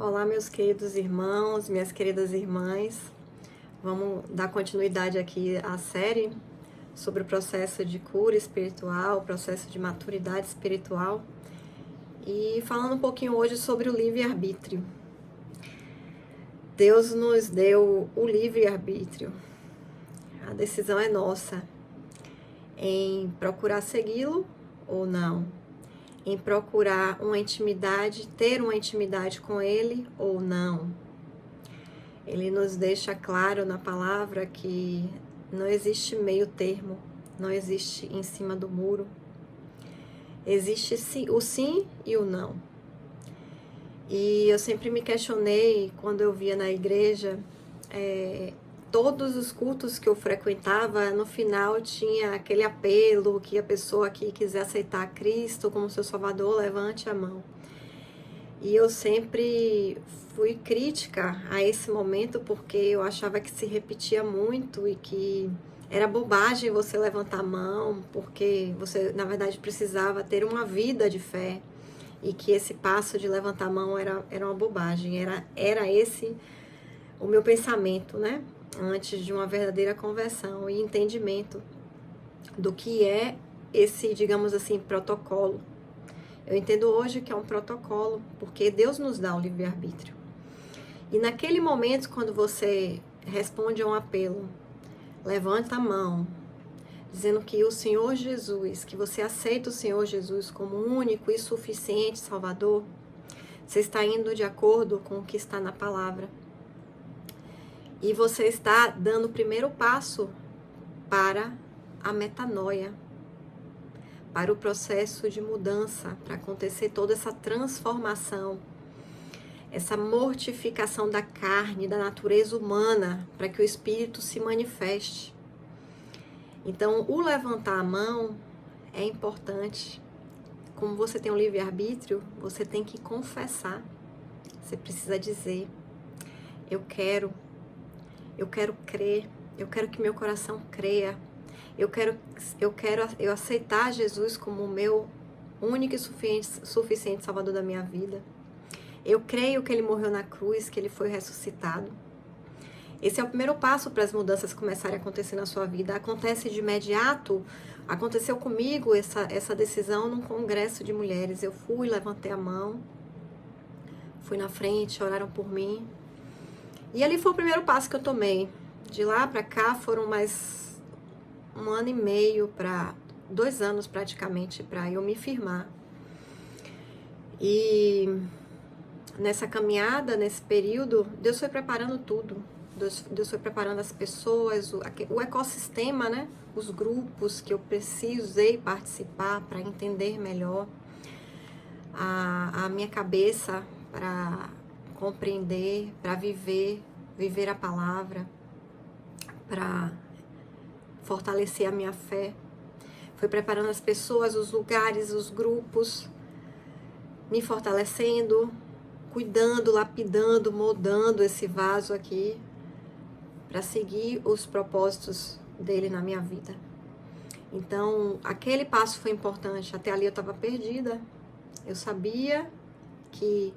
Olá, meus queridos irmãos, minhas queridas irmãs. Vamos dar continuidade aqui à série sobre o processo de cura espiritual, o processo de maturidade espiritual. E falando um pouquinho hoje sobre o livre-arbítrio. Deus nos deu o livre-arbítrio. A decisão é nossa em procurar segui-lo ou não, em procurar uma intimidade, ter uma intimidade com Ele ou não. Ele nos deixa claro na palavra que não existe meio termo, não existe em cima do muro. Existe o sim e o não. E eu sempre me questionei quando eu via na igreja, todos os cultos que eu frequentava, no final tinha aquele apelo que a pessoa que quiser aceitar Cristo como seu Salvador, levante a mão. E eu sempre fui crítica a esse momento porque eu achava que se repetia muito e que era bobagem você levantar a mão, porque você, na verdade, precisava ter uma vida de fé e que esse passo de levantar a mão era uma bobagem. Era esse o meu pensamento, né? Antes de uma verdadeira conversão e entendimento do que é esse, digamos assim, protocolo. Eu entendo hoje que é um protocolo, porque Deus nos dá o livre-arbítrio. E naquele momento, quando você responde a um apelo, levanta a mão, dizendo que o Senhor Jesus, que você aceita o Senhor Jesus como único e suficiente Salvador, você está indo de acordo com o que está na palavra. E você está dando o primeiro passo para a metanoia, para o processo de mudança, para acontecer toda essa transformação, essa mortificação da carne, da natureza humana, para que o Espírito se manifeste. Então, o levantar a mão é importante. Como você tem um livre-arbítrio, você tem que confessar. Você precisa dizer, eu quero crer, eu quero que meu coração creia. Eu quero aceitar Jesus como o meu único e suficiente Salvador da minha vida. Eu creio que Ele morreu na cruz, que Ele foi ressuscitado. Esse é o primeiro passo para as mudanças começarem a acontecer na sua vida. Acontece de imediato. Aconteceu comigo essa decisão num congresso de mulheres. Eu fui, levantei a mão, fui na frente, oraram por mim. E ali foi o primeiro passo que eu tomei. De lá para cá foram mais 1 ano e meio, para 2 anos praticamente, para eu me firmar. E nessa caminhada, nesse período, Deus foi preparando tudo. Deus foi preparando as pessoas, o ecossistema, né? Os grupos que eu precisei participar para entender melhor a minha cabeça, para compreender, para viver a palavra, para fortalecer a minha fé. Foi preparando as pessoas, os lugares, os grupos, me fortalecendo, cuidando, lapidando, moldando esse vaso aqui para seguir os propósitos dele na minha vida. Então, aquele passo foi importante. Até ali eu estava perdida. Eu sabia que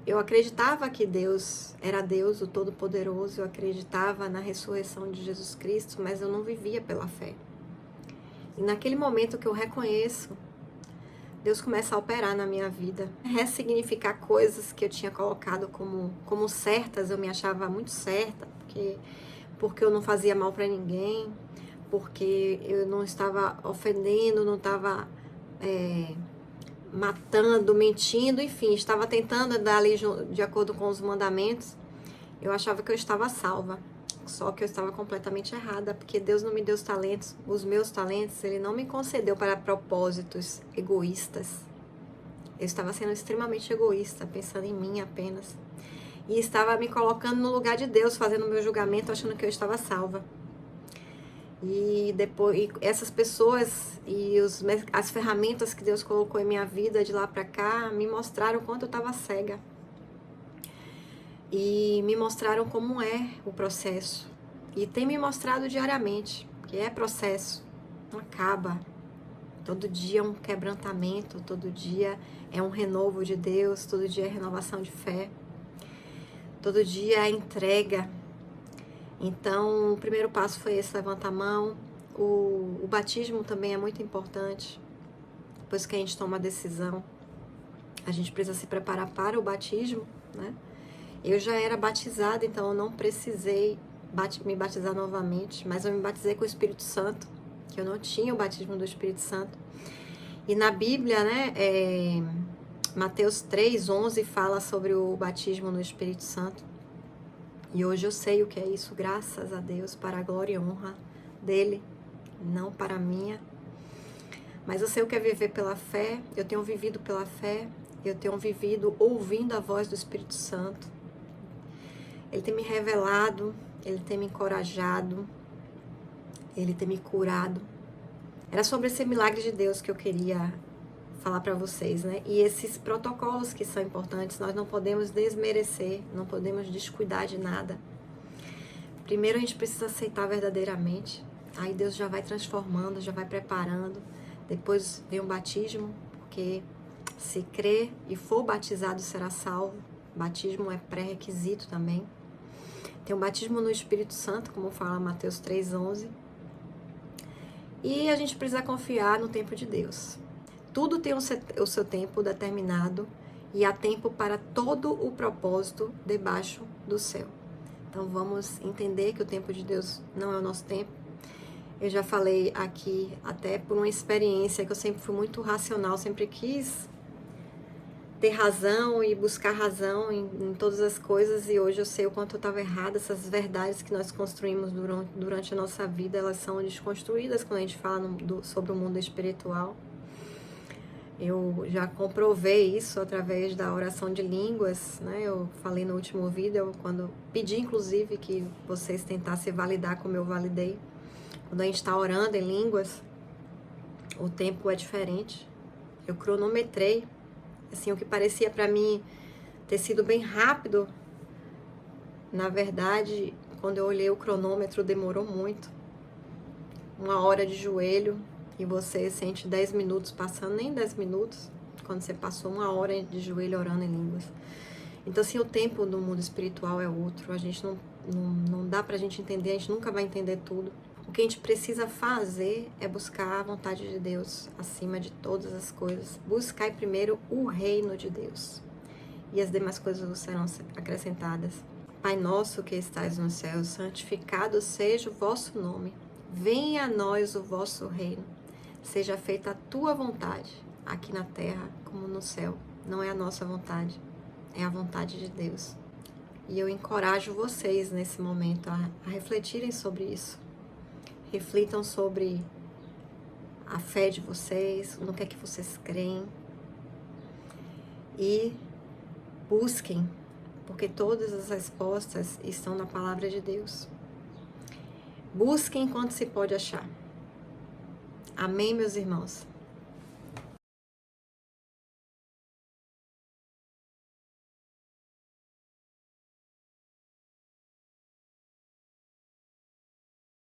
eu acreditava que Deus era Deus, o Todo-Poderoso. Eu acreditava na ressurreição de Jesus Cristo, mas eu não vivia pela fé. E naquele momento que eu reconheço, Deus começa a operar na minha vida, ressignificar coisas que eu tinha colocado como certas. Eu me achava muito certa, porque eu não fazia mal para ninguém, porque eu não estava ofendendo, não estava matando, mentindo, enfim, estava tentando andar ali de acordo com os mandamentos. Eu achava que eu estava salva, só que eu estava completamente errada, porque Deus não me deu os meus talentos, Ele não me concedeu para propósitos egoístas. Eu estava sendo extremamente egoísta, pensando em mim apenas, e estava me colocando no lugar de Deus, fazendo o meu julgamento, achando que eu estava salva. E depois, essas pessoas e as ferramentas que Deus colocou em minha vida de lá para cá me mostraram o quanto eu estava cega. E me mostraram como é o processo. E tem me mostrado diariamente, que é processo, não acaba. Todo dia é um quebrantamento, todo dia é um renovo de Deus, todo dia é renovação de fé. Todo dia é a entrega. Então, o primeiro passo foi esse, levanta a mão. O batismo também é muito importante. Depois que a gente toma a decisão, a gente precisa se preparar para o batismo, né? Eu já era batizada, então eu não precisei me batizar novamente, mas eu me batizei com o Espírito Santo, que eu não tinha o batismo do Espírito Santo. E na Bíblia, né, Mateus 3:11 fala sobre o batismo no Espírito Santo. E hoje eu sei o que é isso, graças a Deus, para a glória e honra dele, não para a minha. Mas eu sei o que é viver pela fé, eu tenho vivido pela fé, eu tenho vivido ouvindo a voz do Espírito Santo. Ele tem me revelado, ele tem me encorajado, ele tem me curado. Era sobre esse milagre de Deus que eu queria falar para vocês, né? E esses protocolos que são importantes, nós não podemos desmerecer, não podemos descuidar de nada. Primeiro a gente precisa aceitar verdadeiramente, aí Deus já vai transformando, já vai preparando. Depois vem o batismo, porque se crer e for batizado será salvo. Batismo é pré-requisito também. Tem o batismo no Espírito Santo, como fala Mateus 3:11. E a gente precisa confiar no tempo de Deus. Tudo tem o seu tempo determinado e há tempo para todo o propósito debaixo do céu. Então vamos entender que o tempo de Deus não é o nosso tempo. Eu já falei aqui, até por uma experiência que eu sempre fui muito racional, sempre quis ter razão e buscar razão em todas as coisas, e hoje eu sei o quanto eu estava errada. Essas verdades que nós construímos durante a nossa vida, elas são desconstruídas quando a gente fala sobre o mundo espiritual. Eu já comprovei isso através da oração de línguas, né? Eu falei no último vídeo, quando pedi inclusive que vocês tentassem validar como eu validei. Quando a gente está orando em línguas, o tempo é diferente. Eu cronometrei, assim, o que parecia para mim ter sido bem rápido, na verdade, quando eu olhei o cronômetro, demorou muito. 1 hora de joelho, e você sente 10 minutos passando, nem 10 minutos, quando você passou 1 hora de joelho orando em línguas. Então, assim, o tempo do mundo espiritual é outro. A gente não dá pra gente entender, a gente nunca vai entender tudo. O que a gente precisa fazer é buscar a vontade de Deus acima de todas as coisas. Buscar primeiro o reino de Deus, e as demais coisas serão acrescentadas. Pai nosso que estais no céu, santificado seja o vosso nome. Venha a nós o vosso reino. Seja feita a tua vontade, aqui na terra como no céu. Não é a nossa vontade, é a vontade de Deus. E eu encorajo vocês nesse momento a refletirem sobre isso. Reflitam sobre a fé de vocês, no que é que vocês creem. E busquem, porque todas as respostas estão na palavra de Deus. Busquem enquanto se pode achar. Amém, meus irmãos?